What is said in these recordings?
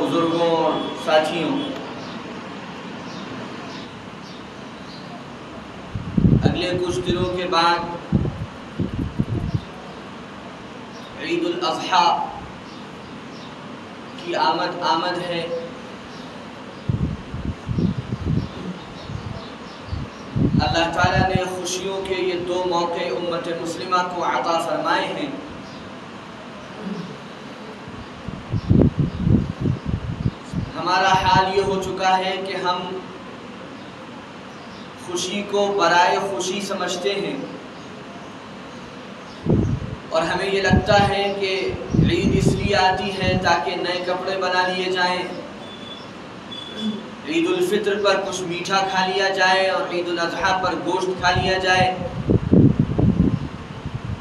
बुज़ुर्गों और साथियों, अगले कुछ दिनों के बाद ईद उल अज़हा की आमद है। अल्लाह ताला ने खुशियों के ये दो मौके उम्मत मुस्लिमा को अता फरमाए हैं। हमारा हाल ये हो चुका है कि हम खुशी को बराए खुशी समझते हैं और हमें ये लगता है कि ईद इसलिए आती है ताकि नए कपड़े बना लिए जाएं, ईद उल फित्र पर कुछ मीठा खा लिया जाए और ईद उल अज़हा पर गोश्त खा लिया जाए।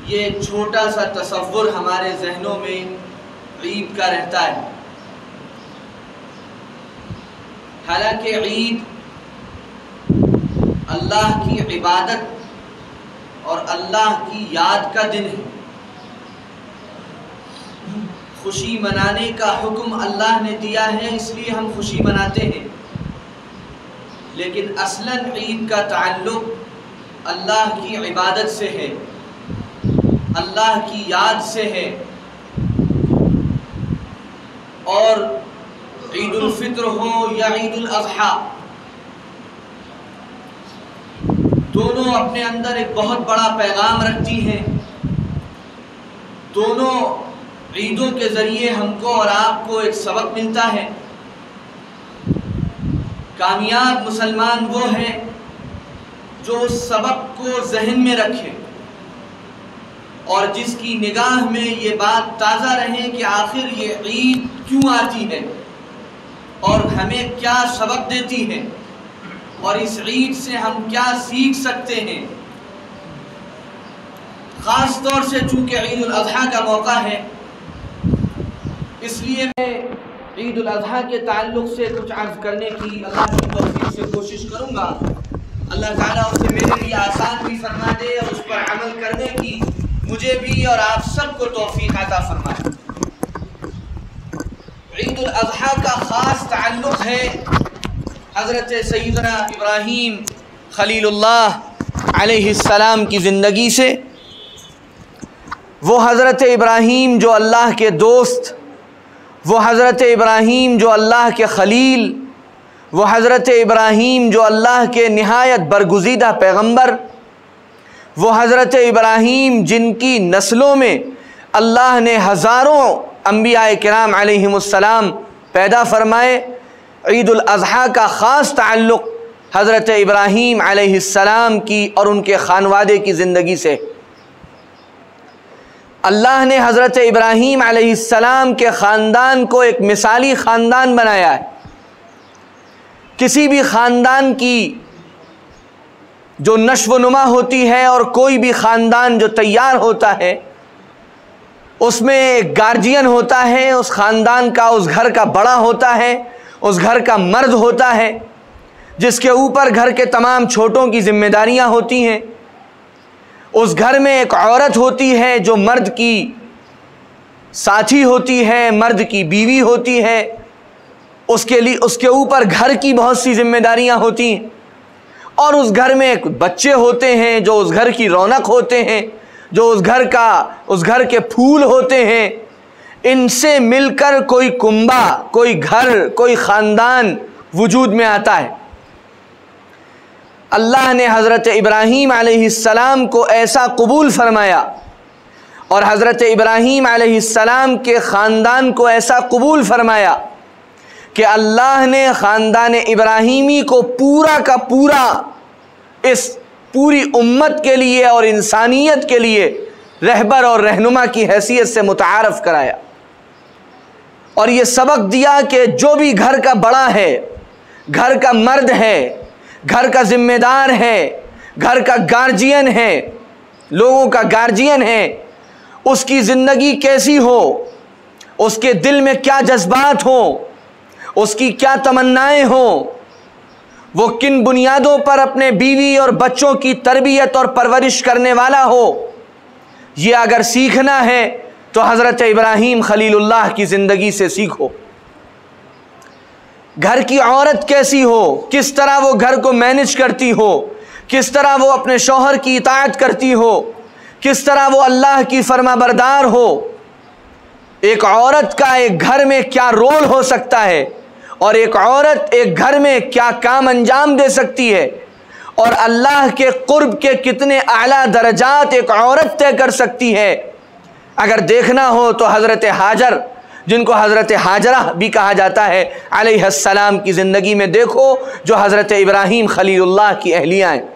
ये छोटा सा तसव्वुर हमारे जहनों में ईद का रहता है। हालांकि ईद अल्लाह की इबादत और अल्लाह की याद का दिन है। खुशी मनाने का हुक्म अल्लाह ने दिया है, इसलिए हम खुशी मनाते हैं। लेकिन असलन ईद का ताल्लुक अल्लाह की इबादत से है, अल्लाह की याद से है। और ईद उल फित्र हो या ईद उल अज़हा, दोनों अपने अंदर एक बहुत बड़ा पैगाम रखती हैं। दोनों ईदों के ज़रिए हमको और आपको एक सबक मिलता है। कामयाब मुसलमान वो है जो उस सबक को जहन में रखे और जिसकी निगाह में ये बात ताज़ा रहे कि आखिर ये ईद क्यों आती है और हमें क्या सबक देती है और इस ईद से हम क्या सीख सकते हैं। ख़ास तौर से चूँकि ईद उल अज़हा का मौका है, इसलिए मैं ईद उल अज़हा के ताल्लुक़ से कुछ अर्ज़ करने की अल्लाह की तौफ़ीक़ से कोशिश करूँगा। अल्लाह ताला उसे मेरे लिए आसान भी फरमा दे और उस पर अमल करने की मुझे भी और आप सबको तौफ़ीक़ अता फरमाए। ईद उल अज़हा का ख़ास ताल्लुक़ है हज़रत सय्यदना इब्राहीम खलीलुल्लाह अलैहिस्सलाम की ज़िंदगी से। वो हज़रत इब्राहीम जो अल्लाह के दोस्त, वो हज़रत इब्राहीम जो अल्लाह के खलील, वो हज़रत इब्राहीम जो अल्लाह के निहायत बरगुज़ीदा पैगम्बर, वो हज़रत इब्राहीम जिनकी नस्लों में अल्लाह ने हज़ारों अंबिया किराम अलैहिमुस्सलाम पैदा फरमाए। ईद उल अज़हा का ख़ास ताल्लुक़ हज़रत इब्राहीम अलैहिस्सलाम की और उनके ख़ानवादे की ज़िंदगी से। अल्लाह ने हज़रत इब्राहीम अलैहिस्सलाम के ख़ानदान को एक मिसाली ख़ानदान बनाया है। किसी भी ख़ानदान की जो नश्व नुमा होती है और कोई भी ख़ानदान जो तैयार होता है, उसमें एक गार्जियन होता है, उस ख़ानदान का, उस घर का बड़ा होता है, उस घर का मर्द होता है जिसके ऊपर घर के तमाम छोटों की जिम्मेदारियां होती हैं। उस घर में एक औरत होती है जो मर्द की साथी होती है, मर्द की बीवी होती है। उसके लिए उसके ऊपर घर की बहुत सी जिम्मेदारियां होती हैं और उस घर में एक बच्चे होते हैं जो उस घर की रौनक होते हैं, जो उस घर के फूल होते हैं। इनसे मिलकर कोई कुंबा, कोई घर, कोई ख़ानदान वजूद में आता है। अल्लाह ने हज़रत इब्राहीम अलैहिस्सलाम को ऐसा कबूल फरमाया और हज़रत इब्राहीम अलैहिस्सलाम के ख़ानदान को ऐसा कबूल फरमाया कि अल्लाह ने ख़ानदान इब्राहीमी को पूरा का पूरा इस पूरी उम्मत के लिए और इंसानियत के लिए रहबर और रहनुमा की हैसियत से मुतारफ़ कराया और ये सबक दिया कि जो भी घर का बड़ा है, घर का मर्द है, घर का ज़िम्मेदार है, घर का गार्जियन है, लोगों का गार्जियन है, उसकी ज़िंदगी कैसी हो, उसके दिल में क्या जज्बात हो, उसकी क्या तमन्नाएं हो, वो किन बुनियादों पर अपने बीवी और बच्चों की तरबियत और परवरिश करने वाला हो, ये अगर सीखना है तो हज़रत इब्राहीम खलीलुल्लाह की ज़िंदगी से सीखो। घर की औरत कैसी हो, किस तरह वो घर को मैनेज करती हो, किस तरह वो अपने शौहर की इताअत करती हो, किस तरह वो अल्लाह की फरमाबरदार हो। एक औरत का एक घर में क्या रोल हो सकता है और एक औरत एक घर में क्या काम अंजाम दे सकती है और अल्लाह के कुर्ब के कितने आला दर्जात एक औरत तय कर सकती है। अगर देखना हो तो हज़रत हाजर, जिनको हज़रत हाजरा भी कहा जाता है, अलैहिस्सलाम की ज़िंदगी में देखो, जो हज़रत इब्राहीम खलीलुल्लाह की अहलिया हैं।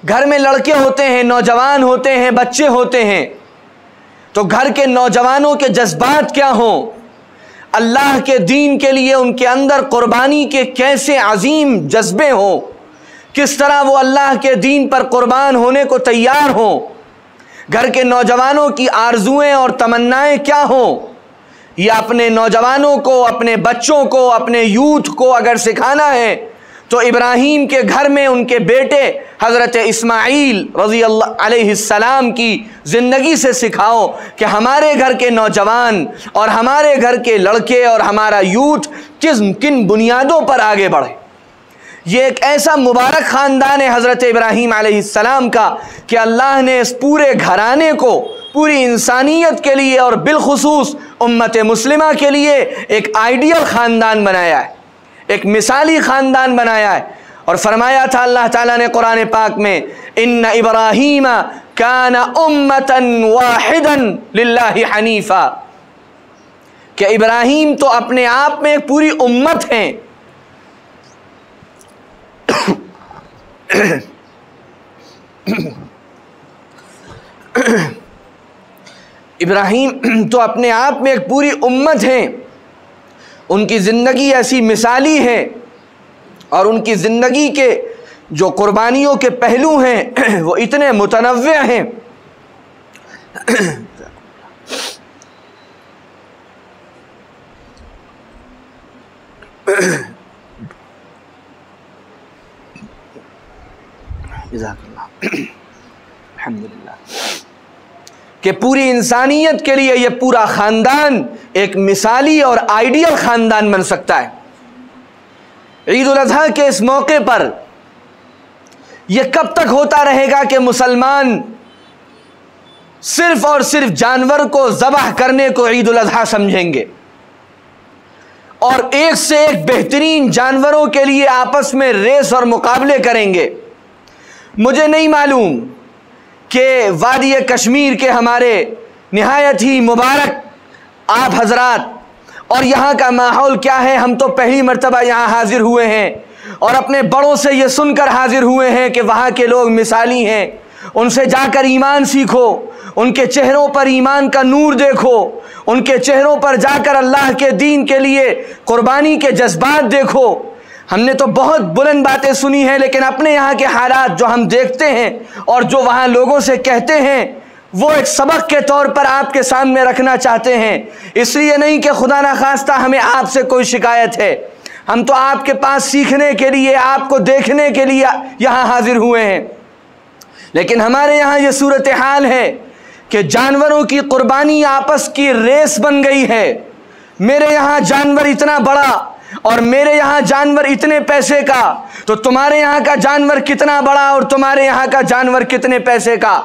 घर में लड़के होते हैं, नौजवान होते हैं, बच्चे होते हैं, तो घर के नौजवानों के जज्बात क्या हों, अल्लाह के दीन के लिए उनके अंदर कुर्बानी के कैसे अजीम जज्बे हों, किस तरह वो अल्लाह के दीन पर कुर्बान होने को तैयार हों। घर के नौजवानों की आरजुएं और तमन्नाएं क्या हों, ये अपने नौजवानों को, अपने बच्चों को, अपने यूथ को अगर सिखाना है तो इब्राहीम के घर में उनके बेटे हज़रत इस्माईल रज़ी अल्लाह अलैहिस्सलाम की ज़िंदगी से सिखाओ कि हमारे घर के नौजवान और हमारे घर के लड़के और हमारा यूथ किन बुनियादों पर आगे बढ़े। ये एक ऐसा मुबारक ख़ानदान है हज़रत इब्राहीम अलैहिस्सलाम का कि अल्लाह ने इस पूरे घराने को पूरी इंसानियत के लिए और बिलखुसूस उम्मत मुस्लिमा के लिए एक आइडियल ख़ानदान बनाया है, एक मिसाली ख़ानदान बनाया है। और फरमाया था अल्लाह ताला ने कुरान पाक में, इन्ना इब्राहीम काना उम्मतन वाहिदन लिल्लाहि हनीफा, कि इब्राहीम तो अपने आप में एक पूरी उम्मत हैं। इब्राहीम तो अपने आप में एक पूरी उम्मत हैं। उनकी ज़िंदगी ऐसी मिसाली है और उनकी ज़िंदगी के जो कुर्बानियों के पहलू हैं वो इतने मुतनव्वे हैं। अल्हम्दुलिल्लाह कि पूरी इंसानियत के लिए यह पूरा ख़ानदान एक मिसाली और आइडियल ख़ानदान बन सकता है। ईद उल अज़हा के इस मौके पर यह कब तक होता रहेगा कि मुसलमान सिर्फ और सिर्फ जानवर को ज़बह करने को ईद उल अज़हा समझेंगे और एक से एक बेहतरीन जानवरों के लिए आपस में रेस और मुकाबले करेंगे। मुझे नहीं मालूम कि वादी कश्मीर के हमारे निहायत ही मुबारक आप हजरात और यहाँ का माहौल क्या है। हम तो पहली मर्तबा यहाँ हाजिर हुए हैं और अपने बड़ों से ये सुनकर हाजिर हुए हैं कि वहाँ के लोग मिसाली हैं। उनसे जाकर ईमान सीखो, उनके चेहरों पर ईमान का नूर देखो, उनके चेहरों पर जाकर अल्लाह के दीन के लिए कुर्बानी के जज्बात देखो। हमने तो बहुत बुलंद बातें सुनी हैं, लेकिन अपने यहाँ के हालात जो हम देखते हैं और जो वहाँ लोगों से कहते हैं वो एक सबक के तौर पर आपके सामने रखना चाहते हैं। इसलिए नहीं कि खुदा ना खास्ता हमें आपसे कोई शिकायत है, हम तो आपके पास सीखने के लिए, आपको देखने के लिए यहाँ हाजिर हुए हैं। लेकिन हमारे यहाँ ये सूरत हाल है कि जानवरों की कुर्बानी आपस की रेस बन गई है। मेरे यहाँ जानवर इतना बड़ा और मेरे यहाँ जानवर इतने पैसे का, तो तुम्हारे यहाँ का जानवर कितना बड़ा और तुम्हारे यहाँ का जानवर कितने पैसे का।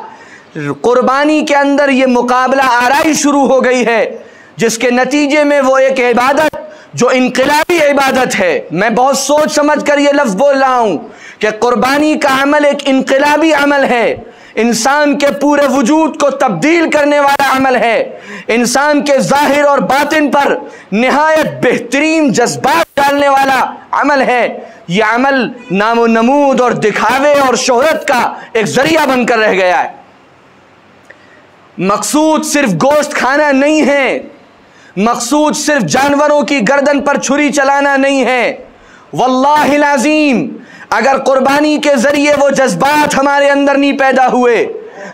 कुर्बानी के अंदर ये मुकाबला आराई शुरू हो गई है, जिसके नतीजे में वो एक इबादत जो इनकलाबी इबादत है, मैं बहुत सोच समझ कर ये लफ्ज़ बोल रहा हूँ कि कुर्बानी का अमल एक इनकलाबी अमल है, इंसान के पूरे वजूद को तब्दील करने वाला अमल है, इंसान के ज़ाहिर और बातिन पर निहायत बेहतरीन जज्बात डालने वाला अमल है। यह अमल नामो नमूद और दिखावे और शोहरत का एक ज़रिया बनकर रह गया है। मकसूद सिर्फ गोश्त खाना नहीं है, मकसूद सिर्फ जानवरों की गर्दन पर छुरी चलाना नहीं है। वल्लाहिल अज़ीम, अगर कुर्बानी के ज़रिए वो जज्बात हमारे अंदर नहीं पैदा हुए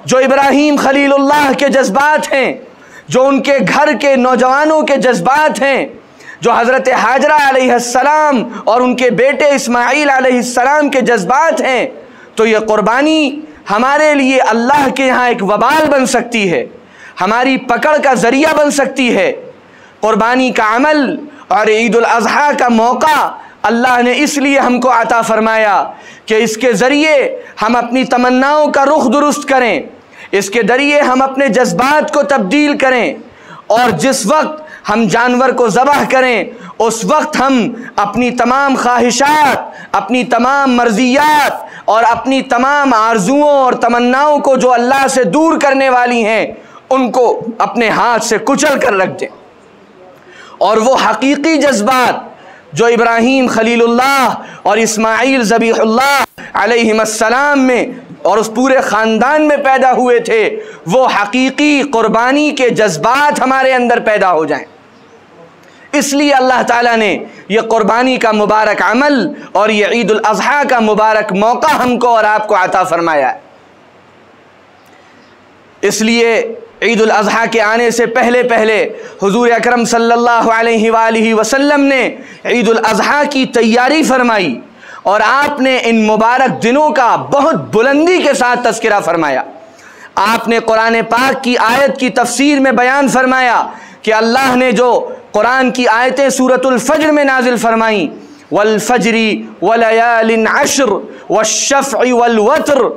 जो इब्राहीम खलीलुल्लाह के जज्बात हैं, जो उनके घर के नौजवानों के जज्बात हैं, जो हज़रत हाजरा अलैहिस्सलाम और उनके बेटे इस्माईल अलैहिस्सलाम के जज्बात हैं, तो ये कुर्बानी हमारे लिए अल्लाह के यहाँ एक वबाल बन सकती है, हमारी पकड़ का ज़रिया बन सकती है। कुर्बानी का अमल और ईद उल अज़हा का मौका अल्लाह ने इसलिए हमको अता फरमाया कि इसके ज़रिए हम अपनी तमन्नाओं का रुख दुरुस्त करें, इसके ज़रिए हम अपने जज्बात को तब्दील करें, और जिस वक्त हम जानवर को ज़बह करें उस वक्त हम अपनी तमाम ख्वाहिशात, अपनी तमाम मर्जियात और अपनी तमाम आरजुओं और तमन्नाओं को जो अल्लाह से दूर करने वाली हैं उनको अपने हाथ से कुचल कर रख दें। और वो हकीकी जज्बात जो इब्राहीम खलीलुल्लाह और इस्माईल ज़बीहुल्लाह अलैहिस्सलाम में और उस पूरे ख़ानदान में पैदा हुए थे, वो हकीकी क़ुरबानी के जज्बात हमारे अंदर पैदा हो जाएं। इसलिए अल्लाह ताला ने यह क़ुरबानी का मुबारक अमल और ये ईद उल अज़हा का मुबारक मौका हमको और आपको अता फरमाया है। इसलिए ईद उल अज़हा के आने से पहले पहले हुज़ूर अकरम सल्लल्लाहु अलैहि वसल्लम ने ईद उल अज़हा की तैयारी फरमाई और आपने इन मुबारक दिनों का बहुत बुलंदी के साथ तज़किरा फरमाया। आपने कुरान पाक की आयत की तफसीर में बयान फरमाया कि अल्लाह ने जो कुरान की आयतें सूरतुल फज्र में नाजिल फरमाई, वल फज्री वलयालिन अश्र वश्शफ़इ वल वत्र,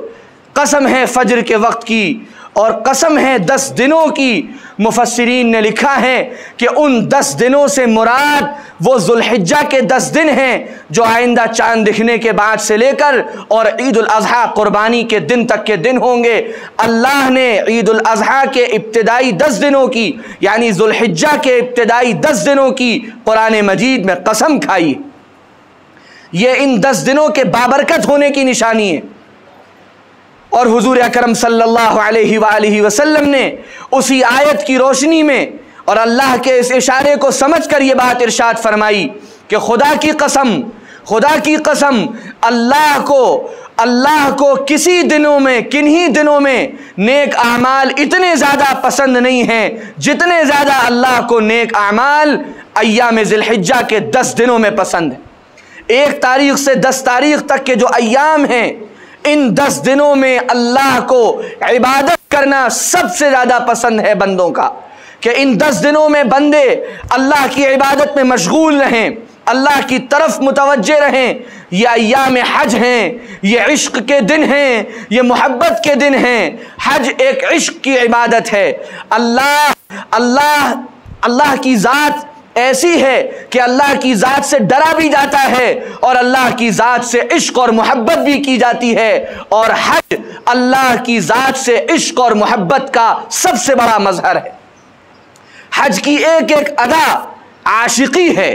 कसम है फज्र के वक्त की और कसम है 10 दिनों की। मुफस्सिरीन ने लिखा है कि उन 10 दिनों से मुराद वो ज़ुल्हिज्जा के 10 दिन हैं जो आइंदा चांद दिखने के बाद से लेकर और ईद उल अज़हा क़ुरबानी के दिन तक के दिन होंगे। अल्लाह ने ईद उल अज़हा के इब्तिदाई 10 दिनों की यानी ज़ुल्हिज्जा के इब्तिदाई 10 दिनों की कुरान मजीद में कसम खाई। ये इन 10 दिनों के बाबरकत होने की निशानी है। और हुजूर अकरम सल्लल्लाहु अलैहि वसल्लम ने उसी आयत की रोशनी में और अल्लाह के इस इशारे को समझकर ये बात इरशाद फरमाई कि खुदा की कसम अल्लाह को किसी दिनों में, किन्हीं दिनों में नेक आमाल इतने ज़्यादा पसंद नहीं हैं जितने ज़्यादा अल्लाह को नेक आमाल अय्याम ज़िलहिज्जा के 10 दिनों में पसंद है। 1 तारीख से 10 तारीख तक के जो अय्याम हैं, इन 10 दिनों में अल्लाह को इबादत करना सबसे ज़्यादा पसंद है बंदों का, कि इन 10 दिनों में बंदे अल्लाह की इबादत में मशगूल रहें, अल्लाह की तरफ मुतवज्जे रहें। ये अय्याम हज हैं, ये इश्क के दिन हैं, ये मोहब्बत के दिन हैं। हज एक इश्क की इबादत है। अल्लाह की ज़ात ऐसी है कि अल्लाह की ज़ात से डरा भी जाता है और अल्लाह की ज़ात से इश्क और मोहब्बत भी की जाती है। और हज अल्लाह की ज़ात से इश्क और मोहब्बत का सबसे बड़ा मज़हर है। हज की एक एक अदा आशिकी है।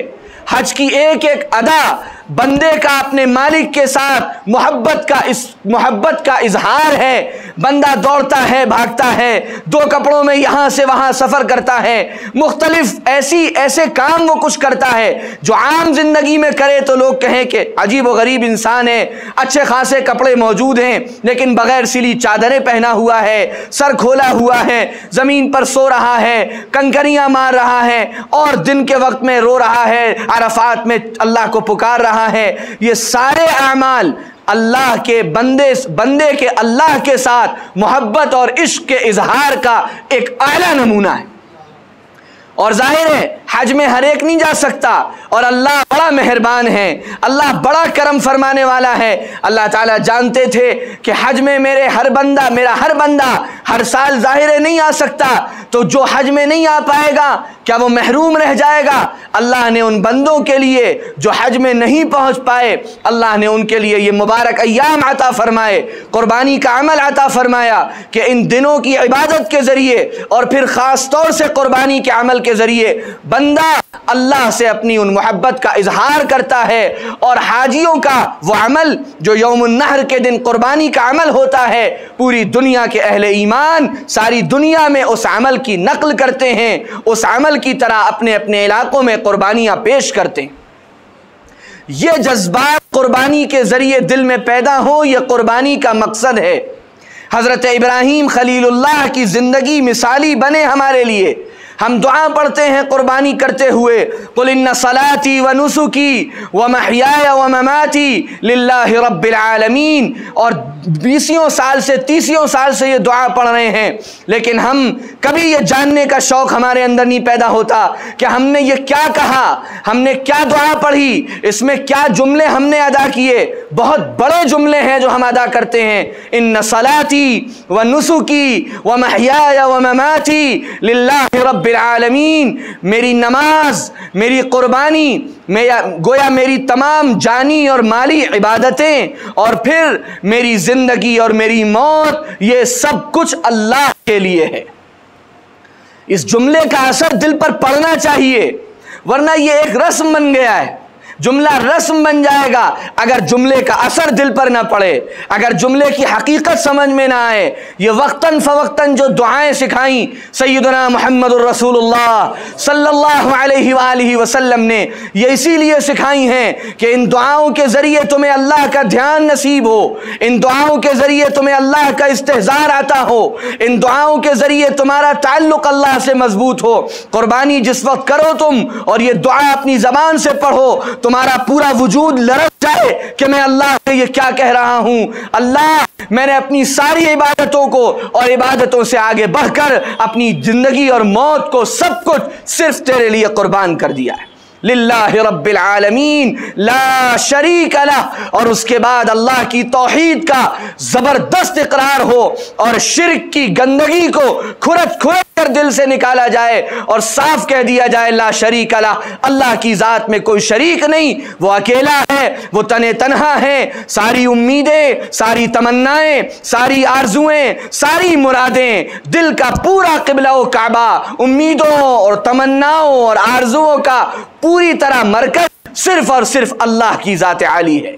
हज की एक एक अदा बंदे का अपने मालिक के साथ मोहब्बत का इजहार है। बंदा दौड़ता है, भागता है, 2 कपड़ों में यहाँ से वहाँ सफ़र करता है, मुख्तलिफ ऐसे काम वो कुछ करता है जो आम जिंदगी में करे तो लोग कहें कि अजीब व गरीब इंसान है, अच्छे खासे कपड़े मौजूद हैं लेकिन बगैर सिली चादरें पहना हुआ है, सर खोला हुआ है, ज़मीन पर सो रहा है, कंकरियाँ मार रहा है और दिन के वक्त में रो रहा है, अरफात में अल्लाह को पुकार रहा है। ये सारे अमाल अल्लाह के बंदे के अल्लाह के साथ मोहब्बत और इश्क के इजहार का एक आला नमूना है। और जाहिर है हज में हर एक नहीं जा सकता और अल्लाह बड़ा मेहरबान है, अल्लाह बड़ा करम फरमाने वाला है। अल्लाह ताला जानते थे कि हज में मेरा हर बंदा हर साल जाहिर नहीं आ सकता, तो जो हज में नहीं आ पाएगा क्या वो महरूम रह जाएगा? अल्लाह ने उन बंदों के लिए जो हज में नहीं पहुंच पाए, अल्लाह ने उनके लिए ये मुबारक अय्याम अता फरमाए, कुर्बानी का अमल अता फरमाया कि इन दिनों की इबादत के ज़रिए और फिर ख़ास तौर से कुर्बानी के अमल के ज़रिए बंदा अल्लाह से अपनी उन मोहब्बत का इजहार करता है। और हाजियों का वो अमल जो यौमुन नहर के दिन कुर्बानी का अमल होता है, पूरी दुनिया के अहले ईमान सारी दुनिया में उस अमल की नकल करते हैं, उस अमल की तरह अपने अपने इलाकों में कुर्बानियाँ पेश करते हैं। ये जज्बात कुर्बानी के ज़रिए दिल में पैदा हो, यह कुर्बानी का मकसद है। हज़रत इब्राहीम खलीलुल्लाह की ज़िंदगी मिसाली बने हमारे लिए। हम दुआ पढ़ते हैं कुर्बानी करते हुए, कुल इन्ना सलाती व नुसुकी व महयाया व ममाती लिल्लाहि रब्बिल आलमीन, और 20 साल से 30 साल से ये दुआ पढ़ रहे हैं, लेकिन हम कभी ये जानने का शौक हमारे अंदर नहीं पैदा होता कि हमने ये क्या कहा, हमने क्या दुआ पढ़ी, इसमें क्या जुमले हमने अदा किए। बहुत बड़े जुमले हैं जो हम अदा करते हैं, इन्ना सलाती व नुसुकी व महयाया व ममाती लिल्लाहि रब्बिल आलमीन, मेरी नमाज, मेरी कुर्बानी, गोया मेरी तमाम जानी और माली इबादतें, और फिर मेरी जिंदगी और मेरी मौत, ये सब कुछ अल्लाह के लिए है। इस जुमले का असर दिल पर पड़ना चाहिए, वरना ये एक रस्म बन गया है, जुमला रस्म बन जाएगा अगर जुमले का असर दिल पर ना पड़े, अगर जुमले की हकीकत समझ में ना आए। ये वक्तन फवक्तन जो दुआएं सिखाई सैयदना मुहम्मदुर रसूलुल्लाह सल्लल्लाहु अलैहि वसल्लम ने, ये इसीलिए सिखाई हैं कि इन दुआओं के ज़रिए तुम्हें अल्लाह का ध्यान नसीब हो, इन दुआओं के ज़रिए तुम्हें अल्लाह का इस्तेज़ार आता हो, इन दुआओं के ज़रिए तुम्हारा ताल्लुक़ अल्लाह से मजबूत हो। कुर्बानी जिस वक्त करो तुम और ये दुआ अपनी ज़बान से पढ़ो, तुम्हारा पूरा वजूद लरज़ जाए कि मैं अल्लाह से ये क्या कह रहा हूं, अल्लाह मैंने अपनी सारी इबादतों को और इबादतों से आगे बढ़कर अपनी जिंदगी और मौत को सब कुछ सिर्फ तेरे लिए कुर्बान कर दिया है। लिल्लाहि रब्बिल आलमीन ला शरीक लह, और उसके बाद अल्लाह की तौहीद का जबरदस्त इकरार हो और शिर्क की गंदगी को खुरच खुरच कर दिल से निकाला जाए और साफ कह दिया जाए ला शरीक लह, अल्लाह की जात में कोई शरीक नहीं, वो अकेला है, वो तने तन्हा है। सारी उम्मीदें, सारी तमन्नाएं, सारी आरजुएं, सारी मुरादें, दिल का पूरा किबला व काबा उम्मीदों और तमन्नाओं और आरजुओं का पूरी तरह मरकज सिर्फ और सिर्फ अल्लाह की जात आली है।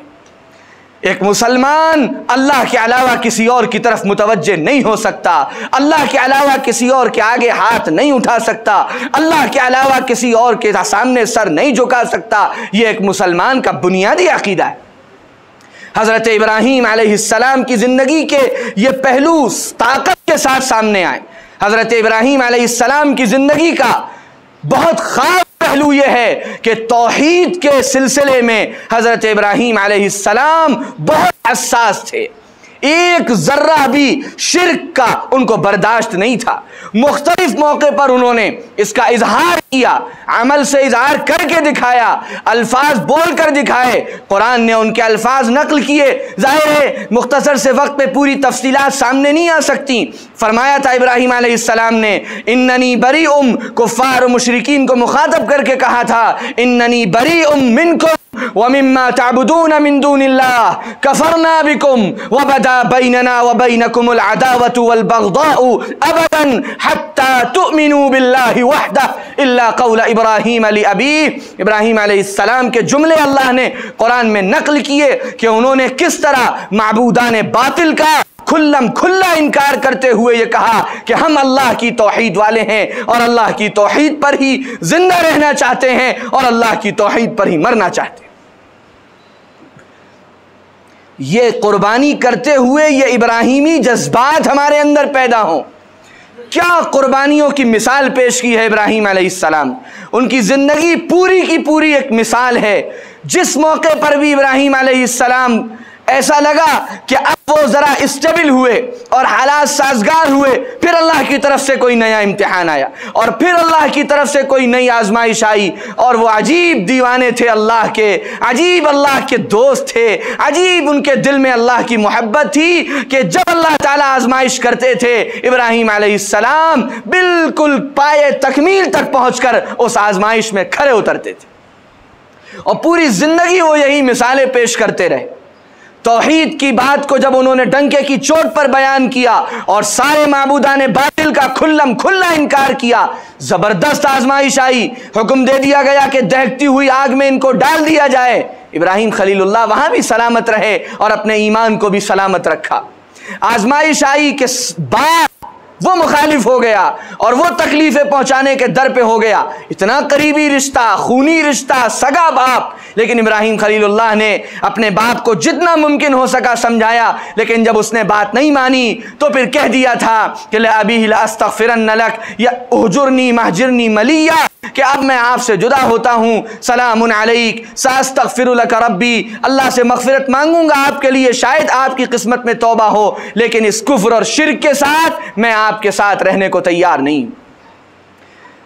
एक मुसलमान अल्लाह के अलावा किसी और की तरफ मुतवज्जे नहीं हो सकता, अल्लाह के अलावा किसी और के आगे हाथ नहीं उठा सकता, अल्लाह के अलावा किसी और के सामने सर नहीं झुका सकता। यह एक मुसलमान का बुनियादी अकीदा है। हज़रत इब्राहीम अलैहिस्सलाम की ज़िंदगी के ये पहलू ताकत के साथ सामने आए। हज़रत इब्राहीम अलैहिस्सलाम की ज़िंदगी का बहुत ख़ास पहलू यह है कि तौहीद के सिलसिले में हज़रत इब्राहीम अलैहिस्सलाम बहुत हसास थे। एक जर्रा भी शिर्क का उनको बर्दाश्त नहीं था। मुख्तलिफ मौके पर उन्होंने इसका इजहार किया, अमल से इजहार करके दिखाया, अल्फाज बोल कर दिखाए। कुरान ने उनके अल्फाज नकल किए। जाहिर है मुख्तसर से वक्त पे पूरी तफसीलात सामने नहीं आ सकती। फरमाया था इब्राहीम अलैहिस्सलाम ने इन्ननी बरीउम, कुफ्फार मुशरिकीन को मुखातब करके कहा था इन्ननी बरीउम मिनकुम व मिम्मा ताबुदून मिन दूनिल्लाह कफरना बिकुम व बदा बैनना व बैनकुमुल अदावतु वल बगदाउ अबदन हत्ता तुमिनू बिल्लाहि वहदह इल्ला कौल इब्राहीम अली अबी। इब्राहीम अलैहिस्सलाम के जुमले अल्लाह ने कुरान में नकल किए कि उन्होंने किस तरह माबूदान बातिल का खुल्लम खुल्ला इनकार करते हुए ये कहा कि हम अल्लाह की तौहीद वाले हैं और अल्लाह की तौहीद पर ही जिंदा रहना चाहते हैं और अल्लाह की तौहीद पर ही मरना चाहते हैं। ये कुर्बानी करते हुए ये इब्राहीमी जज्बात हमारे अंदर पैदा हों। क्या कुर्बानियों की मिसाल पेश की है इब्राहीम अलैहिस्सलाम। उनकी ज़िंदगी पूरी की पूरी एक मिसाल है। जिस मौके पर भी इब्राहीम अलैहिस्सलाम ऐसा लगा कि अब वो ज़रा स्टेबल हुए और हालात साजगार हुए, फिर अल्लाह की तरफ से कोई नया इम्तिहान आया और फिर अल्लाह की तरफ से कोई नई आजमाइश आई और वो अजीब दीवाने थे अल्लाह के, अजीब अल्लाह के दोस्त थे, अजीब उनके दिल में अल्लाह की मोहब्बत थी कि जब अल्लाह ताला आजमाइश करते थे इब्राहीम अलैहिस्सलाम बिल्कुल पाए तकमील तक पहुँचकर उस आजमाइश में खरे उतरते थे और पूरी ज़िंदगी वो यही मिसालें पेश करते रहे। तौहीद की बात को जब उन्होंने डंके की चोट पर बयान किया और सारे माबूदाने बातिल का खुल्लम खुल्ला इनकार किया, जबरदस्त आजमाइश आई। हुक्म दे दिया गया कि दहकती हुई आग में इनको डाल दिया जाए। इब्राहीम खलीलुल्लाह वहां भी सलामत रहे और अपने ईमान को भी सलामत रखा। आजमाइश आई कि बाप वो मुखालिफ हो गया और वो तकलीफें पहुंचाने के दर पे हो गया। इतना करीबी रिश्ता, खूनी रिश्ता, सगा बाप, लेकिन इब्राहिम खलीलुल्लाह ने अपने बाप को जितना मुमकिन हो सका समझाया, लेकिन जब उसने बात नहीं मानी तो फिर कह दिया था कि ला अबी ला अस्तगफिरन लक या उहजुरनी महजिरनी मलिया, कि अब मैं आपसे जुदा होता हूँ, सलामुन अलैक सास्तगफिरु लक रब्बी, अल्लाह से मगफिरत मांगूंगा आपके लिए, शायद आपकी किस्मत में तौबा हो, लेकिन इस कुफ्र और शिर्क के साथ मैं आपके साथ रहने को तैयार नहीं।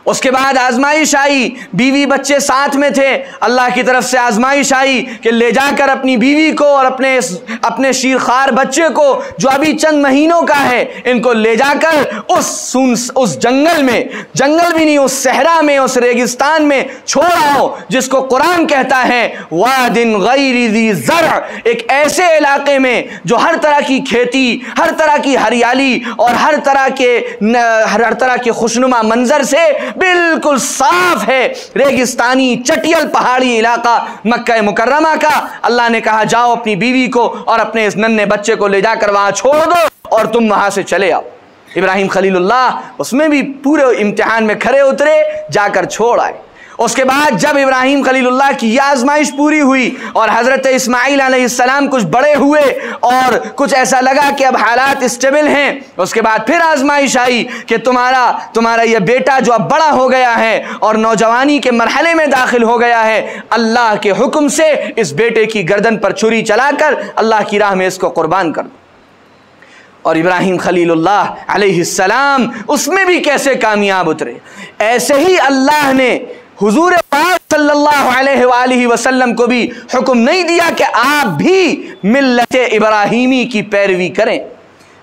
उसके बाद आजमाइश आई, बीवी बच्चे साथ में थे, अल्लाह की तरफ से आजमाइश आई कि ले जाकर अपनी बीवी को और अपने शीरखार बच्चे को जो अभी चंद महीनों का है, इनको ले जाकर उस जंगल में, जंगल भी नहीं, उस सहरा में, उस रेगिस्तान में छोड़ आओ, जिसको कुरान कहता है वादिन गैरि ज़ी ज़र्अ, एक ऐसे इलाके में जो हर तरह की खेती, हर तरह की हरियाली और हर तरह के खुशनुमा मंजर से बिल्कुल साफ है, रेगिस्तानी चटियल पहाड़ी इलाका मक्का मुकर्रमा का। अल्लाह ने कहा जाओ अपनी बीवी को और अपने इस नन्हे बच्चे को ले जाकर वहां छोड़ दो और तुम वहां से चले आओ। इब्राहिम खलीलुल्लाह उसमें भी पूरे इम्तिहान में खरे उतरे, जाकर छोड़ आए। उसके बाद जब इब्राहिम खलीलुल्लाह की यह आजमाइश पूरी हुई और हज़रत इस्माइल अलैहिस्सलाम कुछ बड़े हुए और कुछ ऐसा लगा कि अब हालात स्टेबल हैं, उसके बाद फिर आजमाइश आई कि तुम्हारा यह बेटा जो अब बड़ा हो गया है और नौजवानी के मरहले में दाखिल हो गया है, अल्लाह के हुक्म से इस बेटे की गर्दन पर छुरी चलाकर अल्लाह की राह में इसको कुर्बान कर दो। और इब्राहिम खलीलुल्लाह अलैहिस्सलाम उसमें भी कैसे कामयाब उतरे। ऐसे ही अल्लाह ने हुजूर पाक सल्लल्लाहु अलैहि वसल्लम को भी हुक्म नहीं दिया कि आप भी मिल्लत इब्राहिमी की पैरवी करें।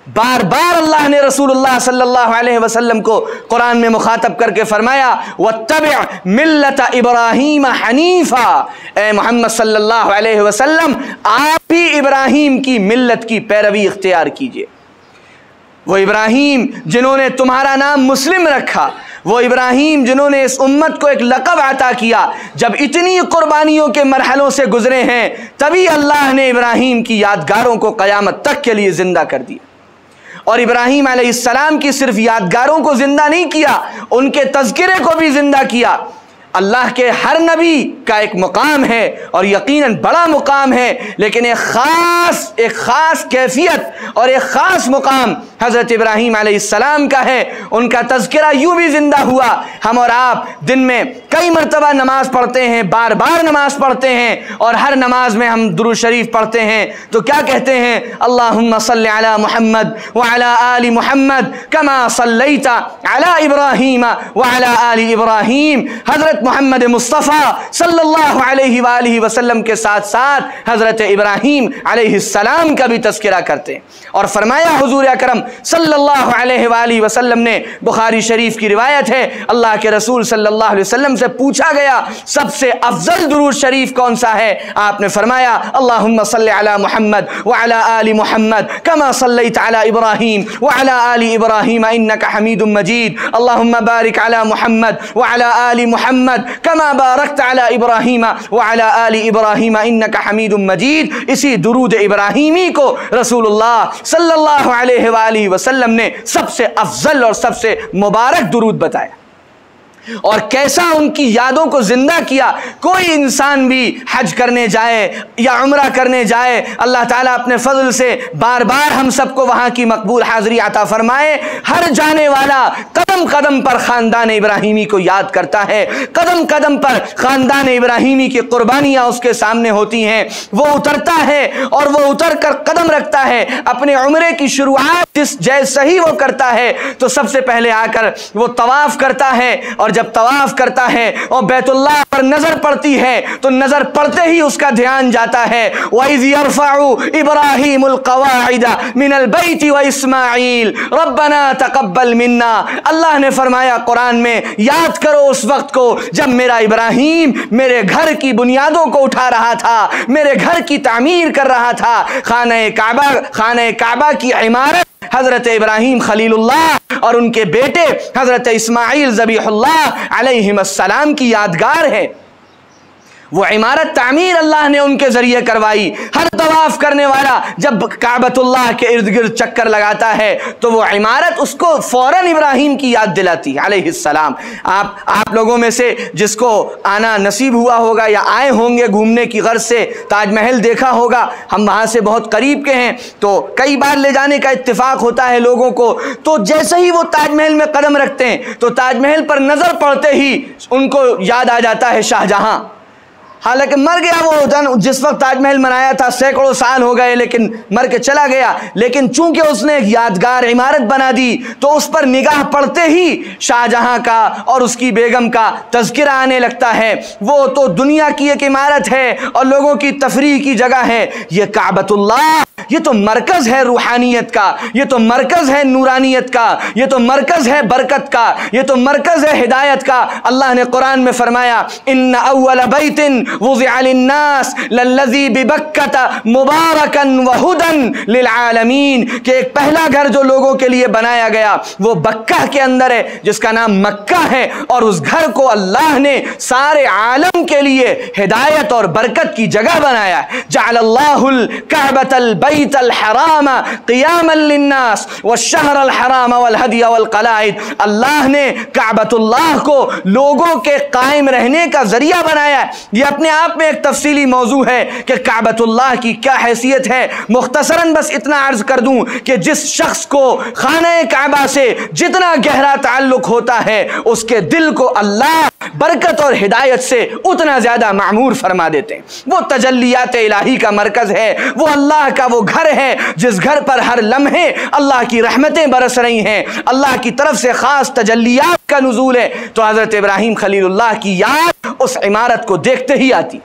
बार बार अल्लाह ने रसूलुल्लाह सल्लल्लाहु अलैहि वसल्लम को कुरान में मुखातब करके फरमाया वत्तबि मिल्लत इब्राहीम हनीफा, ए मोहम्मद सल्लल्लाहु अलैहि वसल्लम आप भी इब्राहिम की मिल्लत की पैरवी इख्तियार कीजिए। वो इब्राहिम जिन्होंने तुम्हारा नाम मुस्लिम रखा, वो इब्राहिम जिन्होंने इस उम्मत को एक लक़ब अता किया, जब इतनी कुर्बानियों के मरहलों से गुजरे हैं तभी अल्लाह ने इब्राहिम की यादगारों को क़यामत तक के लिए ज़िंदा कर दिया। और इब्राहिम अलैहिस्सलाम की सिर्फ यादगारों को ज़िंदा नहीं किया, उनके तज़किरे को भी ज़िंदा किया। अल्लाह के हर नबी का एक मुकाम है और यकीनन बड़ा मुकाम है, लेकिन एक ख़ास कैफियत और एक ख़ास मुकाम हज़रत इब्राहीम अलैहिस्सलाम का है। उनका तज़किरा यूँ भी ज़िंदा हुआ। हम और आप दिन में कई मरतबा नमाज़ पढ़ते हैं, बार बार नमाज़ पढ़ते हैं और हर नमाज में हम दुरूद शरीफ पढ़ते हैं तो क्या कहते हैं, अल्लाहुम्मा सल्लि अला मुहम्मद व अला आलि मुहम्मद कमा सल्लैता अला इब्राहीम व अला आलि इब्राहीम। हज़रत मोहम्मद मुस्तफ़ा सल्लल्लाहु अलैहि वसल्लम के साथ साथ हज़रत इब्राहीम अलैहिस्सलाम का भी तज़किरा करते हैं। और फरमाया हुज़ूर अकरम सल्लल्लाहु अलैहि वसल्लम ने, बुखारी शरीफ की रिवायत है, अल्लाह के रसूल सल्लल्लाहु अलैहि वसल्लम से पूछा गया सबसे अफजल दुरूद शरीफ कौन सा है, आपने फरमाया अल्लाहुम्मा सल्लि अला मुहम्मद व अला आलि मुहम्मद कमा सल्लैता अला इब्राहीम व अला आलि इब्राहीम इन्नका हमीदुम मजीद। अल्लाहुम्मा बारिक अला मुहम्मद व अला आलि मुहम्मद कमा बारकता अला इब्राहीम व अला आलि इब्राहीम इन्नका हमीदुम मजीद। इसी दुरूद इब्राहीमी को रसूलुल्लाह सल्लल्लाहु अलैहि वसल्लम ने सबसे अफजल और सबसे मुबारक दुरूद बताया और कैसा उनकी यादों को जिंदा किया। कोई इंसान भी हज करने जाए या उम्रा करने जाए, अल्लाह ताला अपने फजल से बार बार हम सबको वहाँ की मकबूल हाज़िरी अता फरमाए। हर जाने वाला कदम कदम पर ख़ानदान इब्राहीमी को याद करता है, कदम कदम पर ख़ानदान इब्राहीमी की कुर्बानियाँ उसके सामने होती हैं। वो उतरता है और वो उतर कर कदम रखता है। अपने उम्रे की शुरुआत जैसे ही वो करता है तो सबसे पहले आकर वो तवाफ़ करता है और जब तवाफ करता है और बैतुल्लाह पर नजर पड़ती है तो नजर पड़ते ही उसका ध्यान जाता है वइज़ यरफ़उ इब्राहीमुल क़वाइद मिनल बैति व इस्माईल रब्बना तक़ब्बल मिन्ना। अल्लाह ने फरमाया कुरान में, याद करो उस वक्त को जब मेरा इब्राहीम मेरे घर की बुनियादों को उठा रहा था, मेरे घर की तामीर कर रहा था। खाने काबा की इमारत हज़रत इब्राहीम खलीलुल्लाह और उनके बेटे हज़रत इस्माईल ज़बीहुल्लाह अलैहिस्सलाम की यादगार है। वो इमारत तामीर अल्लाह ने उनके ज़रिए करवाई। हर तवाफ़ करने वाला जब काबतुल्लाह के इर्द गिर्द चक्कर लगाता है तो वो इमारत उसको फ़ौरन इब्राहीम की याद दिलाती है अलैहिस्सलाम। आप लोगों में से जिसको आना नसीब हुआ होगा या आए होंगे घूमने की गर्ज से, ताजमहल देखा होगा, हम वहाँ से बहुत करीब के हैं तो कई बार ले जाने का इत्तेफाक होता है लोगों को। तो जैसे ही वो ताजमहल में कदम रखते हैं तो ताजमहल पर नज़र पड़ते ही उनको याद आ जाता है शाहजहां। हालांकि मर गया वो जिस वक्त ताजमहल बनाया था, सैकड़ों साल हो गए, लेकिन मर के चला गया। लेकिन चूंकि उसने एक यादगार इमारत बना दी तो उस पर निगाह पड़ते ही शाहजहां का और उसकी बेगम का तज़किरा आने लगता है। वो तो दुनिया की एक इमारत है और लोगों की तफरीह की जगह है। ये काबतुल्लाह, ये तो मरकज़ है रूहानियत का, ये तो मरकज़ है नूरानियत का, ये तो मरकज़ है बरकत का, ये तो मरकज़ है हिदायत का। अल्लाह ने कुरान में फरमाया, इन्ना अव्वल बैतिन वुज़िअ लिन्नास लल्लज़ी बिबक्कता मुबारकन व हुदन लिलआलमीन, कि एक पहला घर जो लोगों के लिए बनाया गया वो बक्का के अंदर है जिसका नाम मक्का है, और उस घर को अल्लाह ने सारे आलम के लिए हिदायत और बरकत की जगह बनाया है। जअलल्लाहुल कअबतल बैतल हराम क़ियामन लिन्नास वश्शहरल हराम वल हदी वल क़लाइद, अल्लाह ने काबतुल्लाह को लोगों के कायम रहने का जरिया बनाया है। यह अपने आप में एक तफसीली मौजू है कि काबतुल्लाह की क्या हैसियत है। मुख्तसरन बस इतना अर्ज कर दूं कि जिस शख्स को खाने काबा से जितना गहरा ताल्लुक होता है उसके दिल को अल्लाह बरकत और हिदायत से उतना ज्यादा मामूर फरमा देते हैं। वो तजल्लियात इलाही का मरकज है, वो अल्लाह का वो घर है जिस घर पर हर लम्हे अल्लाह की रहमतें बरस रही हैं, अल्लाह की तरफ से खास तजल्लियात का नुज़ूल है। तो हज़रत इब्राहीम खलीलुल्लाह की याद उस इमारत को देखते ही आती।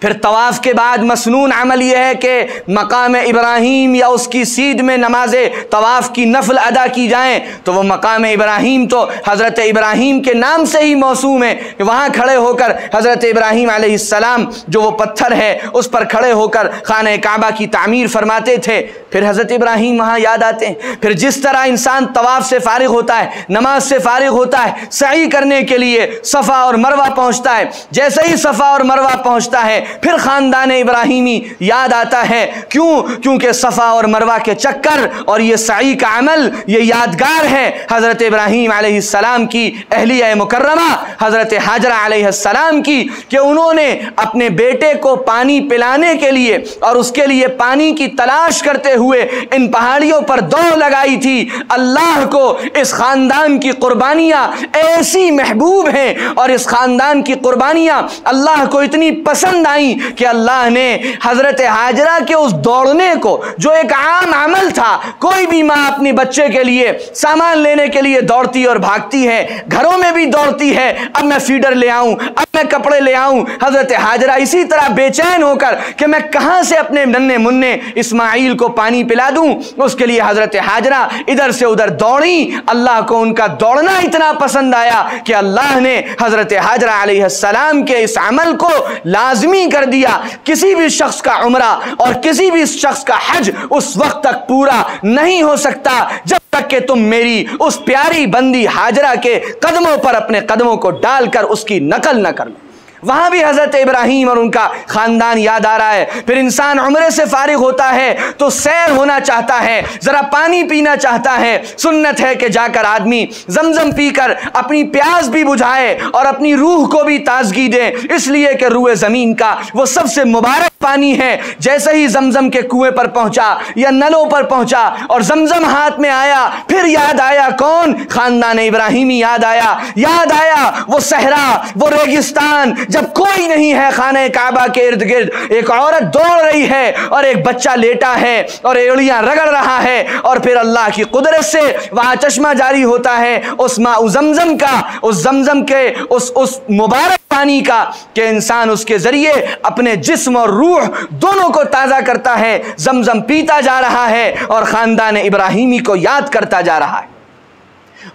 फिर तवाफ़ के बाद मसनून अमल यह है कि मकाम इब्राहीम या उसकी सीध में नमाज तवाफ़ की नफल अदा की जाएँ तो वो मकाम इब्राहीम तो हज़रत इब्राहीम के नाम से ही मौसूम है। वहाँ खड़े होकर हज़रत इब्राहीम अलैहिस्सलाम जो वो पत्थर है उस पर खड़े होकर खाने काबा की तामीर फरमाते थे। फिर हज़रत इब्राहीम वहाँ याद आते हैं। फिर जिस तरह इंसान तवाफ़ से फारिग होता है, नमाज से फारिग होता है, सई करने के लिए सफ़ा और मरवा पहुँचता है, जैसे ही सफ़ा और मरवा पहुँचता है फिर ख़ानदान इब्राहीमी याद आता है। क्यों? क्योंकि सफ़ा और मरवा के चक्कर और ये सई का अमल ये यादगार है हज़रत इब्राहीम अलैहिस्सलाम की अहलिया मुकर्रमा हज़रत हाजरा अलैहिस्सलाम की, कि उन्होंने अपने बेटे को पानी पिलाने के लिए और उसके लिए पानी की तलाश करते हुए इन पहाड़ियों पर दौड़ लगाई थी। अल्लाह को इस ख़ानदान की कुर्बानियाँ ऐसी महबूब हैं और इस ख़ानदान की कुर्बानियाँ अल्लाह को इतनी पसंद आई कि अल्लाह ने हजरत हाजरा के उस दौड़ने को, जो एक आम अमल था, कोई भी माँ अपने बच्चे के लिए सामान लेने के लिए दौड़ती और भागती है, घरों में भी दौड़ती है, अब मैं फीडर ले आऊं, अब मैं कपड़े ले आऊं। हजरत हाजरा इसी तरह बेचैन होकर कि मैं कहां से अपने नन्हे मुन्ने इस्माइल को पानी पिला दूं, उसके लिए हजरत हाजरा इधर से उधर दौड़ी। अल्लाह को उनका दौड़ना इतना पसंद आया कि अल्लाह ने हजरत हाजरा अलैहिस्सलाम के इस अमल को लाजमी कर दिया। किसी भी शख्स का उम्रा और किसी भी शख्स का हज उस वक्त तक पूरा नहीं हो सकता जब तक कि तुम मेरी उस प्यारी बंदी हाजरा के कदमों पर अपने कदमों को डालकर उसकी नकल न कर लो। वहां भी हजरत इब्राहीम और उनका खानदान याद आ रहा है। फिर इंसान उम्रे से फारिग होता है तो सैर होना चाहता है, जरा पानी पीना चाहता है। सुन्नत है कि जाकर आदमी जमजम पीकर अपनी प्यास भी बुझाए और अपनी रूह को भी ताजगी दे, इसलिए कि रूए जमीन का वो सबसे मुबारक पानी है। जैसे ही जमजम के कुएं पर पहुंचा या नलों पर पहुंचा और जमजम हाथ में आया, फिर याद आया कौन? खानदान इब्राहीमी याद आया वो सहरा, वो रेगिस्तान, जब कोई नहीं है खाने काबा के इर्द गिर्द, एक औरत दौड़ रही है और एक बच्चा लेटा है और एड़ियां रगड़ रहा है, और फिर अल्लाह की कुदरत से वहां चश्मा जारी होता है उस माँ जमजम का, उस जमजम के उस मुबारक पानी का, कि इंसान उसके जरिए अपने जिस्म और रूह दोनों को ताजा करता है। जमजम पीता जा रहा है और खानदान इब्राहीमी को याद करता जा रहा है।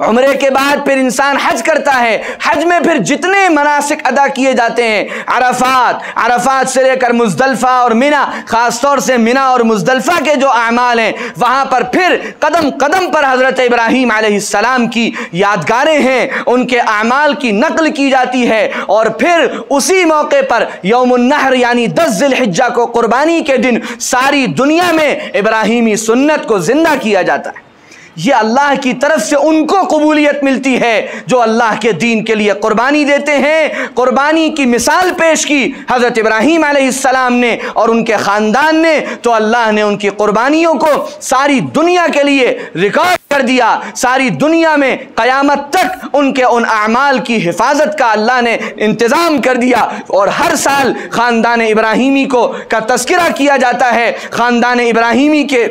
उम्रे के बाद फिर इंसान हज करता है। हज में फिर जितने मनासिक अदा किए जाते हैं, अरफात से लेकर मुज़दलिफ़ा और मिना, ख़ास तौर से मिना और मुज़दलिफ़ा के जो अमाल हैं, वहाँ पर फिर कदम कदम पर हज़रत इब्राहीम अलैहिस्सलाम की यादगारें हैं, उनके अमाल की नकल की जाती है। और फिर उसी मौके पर यौमुन नहर यानी 10 ज़िलहिज्जा को कुर्बानी के दिन सारी दुनिया में इब्राहीमी सुन्नत को ज़िंदा किया जाता है। ये अल्लाह की तरफ से उनको कबूलियत मिलती है जो अल्लाह के दीन के लिए कुर्बानी देते हैं। कुर्बानी की मिसाल पेश की हज़रत इब्राहीम अलैहिस्सलाम ने और उनके ख़ानदान ने, तो अल्लाह ने उनकी कुर्बानियों को सारी दुनिया के लिए रिकॉर्ड कर दिया। सारी दुनिया में क़यामत तक उनके उन अमाल की हिफाजत का अल्लाह ने इंतज़ाम कर दिया। और हर साल ख़ानदान इब्राहीमी का तज़किरा किया जाता है, ख़ानदान इब्राहीमी के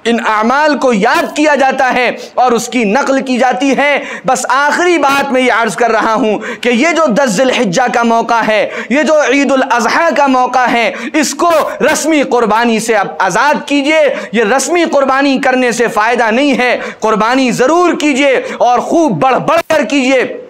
इन अमाल को याद किया जाता है और उसकी नकल की जाती है। बस आखिरी बात मैं ये अर्ज़ कर रहा हूँ कि ये जो 10 ज़िलहिज्जा का मौका है, ये जो ईद उल अज़हा का मौका है, इसको रस्मी कुर्बानी से अब आज़ाद कीजिए। ये रस्मी कुर्बानी करने से फ़ायदा नहीं है, कुर्बानी ज़रूर कीजिए और खूब बढ़ बढ़ कर कीजिए।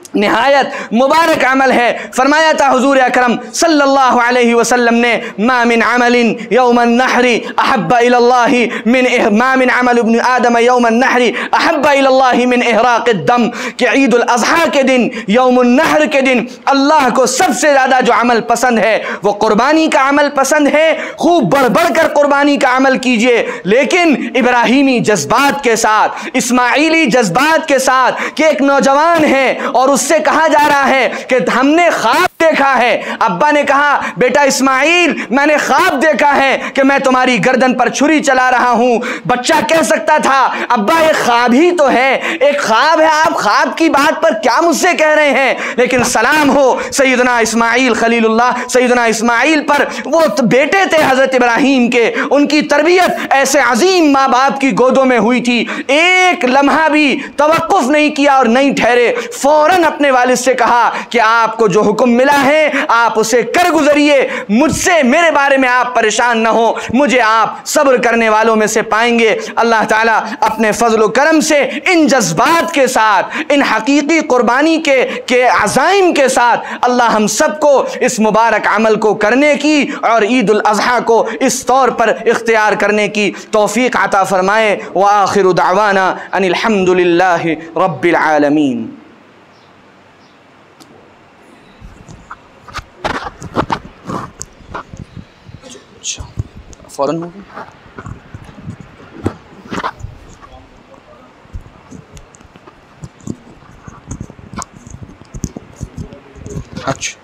निहायत मुबारक अमल है। फरमाया था हुजूर अकरम सल्लल्लाहु अलैहि वसल्लम ने, मा मिन अमलिन यौमन नहरी अहब्बा इलल्लाहि मिन मा मिन अमल इब्न आदम यौमन नहरी अहब्बा इलल्लाहि मिन इहराक़ दम, कि ईद उल अज़हा के दिन, यौमुन नहर के दिन अल्लाह को सबसे ज़्यादा जो अमल पसंद है वो कुर्बानी का अमल पसंद है। खूब बढ़ बढ़ कर कुर्बानी का अमल कीजिए, लेकिन इब्राहीमी जज्बात के साथ, इस्माइली जज्बात के साथ कि एक नौजवान है और उससे कहा जा रहा है कि हमने ख्वाब देखा है। अब्बा ने कहा, बेटा इस्माइल, मैंने ख्वाब देखा है कि मैं तुम्हारी गर्दन पर छुरी चला रहा हूं। बच्चा कह सकता था, अब्बा एक ख्वाब ही तो है, एक ख्वाब है, आप ख्वाब की बात पर क्या मुझसे कह रहे हैं। लेकिन सलाम हो सैयदना इस्माइल खलीलुल्लाह, सैयदना इस्माइल पर, वो तो बेटे थे हजरत इब्राहीम के, उनकी तरबियत ऐसे अजीम माँ बाप की गोदों में हुई थी। एक लम्हा भी तवक्कुफ नहीं किया और नहीं ठहरे, फौरन अपने वालिद से कहा कि आपको जो हुक्म मिला है आप उसे कर गुजरिए, मुझसे, मेरे बारे में आप परेशान ना हो, मुझे आप सब्र करने वालों में से पाएंगे। अल्लाह ताला अपने फजल करम से इन जज्बात के साथ, इन हकीकी कुर्बानी के अज़ाइम के साथ अल्लाह हम सबको इस मुबारक अमल को करने की और ईद उल अज़हा को इस तौर पर इख्तियार करने की तौफीक अता फरमाए। व आखिरु दावाना अनिल हम्दुलिल्लाहि रब्बिल आलमीन। फौरन हो गया। अच्छा,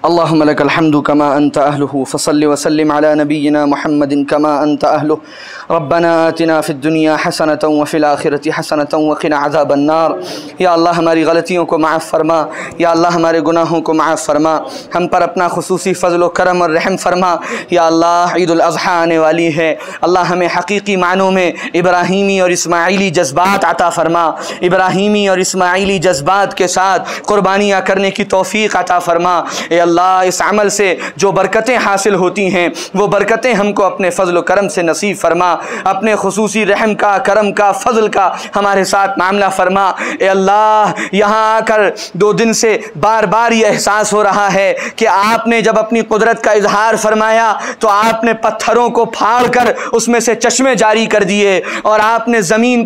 अल्लाहुम्मा लकल हम्दु कमा अंत अहलुहु फसल्लि वसल्लिम अला नबिय्यिना मुहम्मदिन कमा अंत अहलुहु रब्बना आतिना फिद दुनिया हसनतन व फिल आखिरति हसनतन व क़िना अज़ाबन नार। या अल्लाह हमारी गलतियों को माफ़ फरमा, या अल्लाह हमारे गुनाहों को माफ़ फरमा, हम पर अपना खुसूसी फ़ज़ल व करम और रहम फरमा। या अल्लाह ईद उल अज़हा आने वाली है, अल्लाह हमें हकीकी मानों में इब्राहीमी और इस्माइली जज्बात अता फरमा, इब्राहीमी और इस्माइली जज्बात के साथ कुर्बानियाँ करने की तौफ़ीक़ अता फरमा। अल्लाह इस अमल से जो बरकतें हासिल होती हैं वो बरकतें हमको अपने फ़ज़ल व करम से नसीब फरमा, अपने खुसूसी रहम का, करम का, फ़ज़ल का हमारे साथ मामला फरमा। ए अल्लाह, यहाँ आकर 2 दिन से बार बार ये एहसास हो रहा है कि आपने जब अपनी कुदरत का इजहार फरमाया तो आपने पत्थरों को फाड़ कर उसमें से चश्मे जारी कर दिए और आपने ज़मीन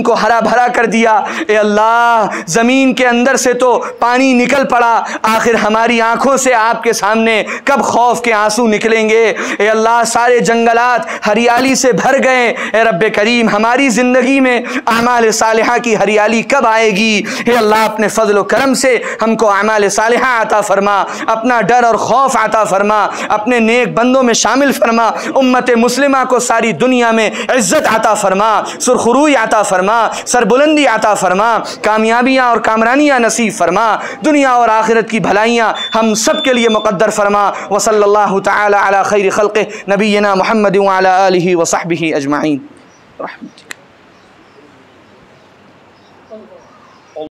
को हरा भरा कर दिया। ए अल्लाह, ज़मीन के अंदर से तो पानी निकल पड़ा, आखिर हमारी आंखों से आपके सामने कब खौफ के आंसू निकलेंगे। ए अल्लाह, सारे जंगलात हरियाली से भर गए। ए रब्बे करीम, हमारी ज़िंदगी में अमाल सालिहा की हरियाली कब आएगी। ए अल्लाह, अपने फजल व करम से हमको अमाल सालिहा अता फरमा, अपना डर और खौफ अता फरमा, अपने नेक बंदों में शामिल फरमा, उम्मत मुस्लिमा को सारी दुनिया में इज़्ज़त अता फरमा, सुरखरुई अता फरमा, सरबुलंदी अता फरमा, कामयाबियाँ और कामरानियाँ नसीब फरमा, दुनिया और आखिरत की भलाइयाँ हम सब के लिए मुक़द्दर फरमा। व सल्लल्लाहु तआला अला खैरि खल्क़िही नबिय्यिना मुहम्मद व अला आलिहि व सहबिही अजमाइन।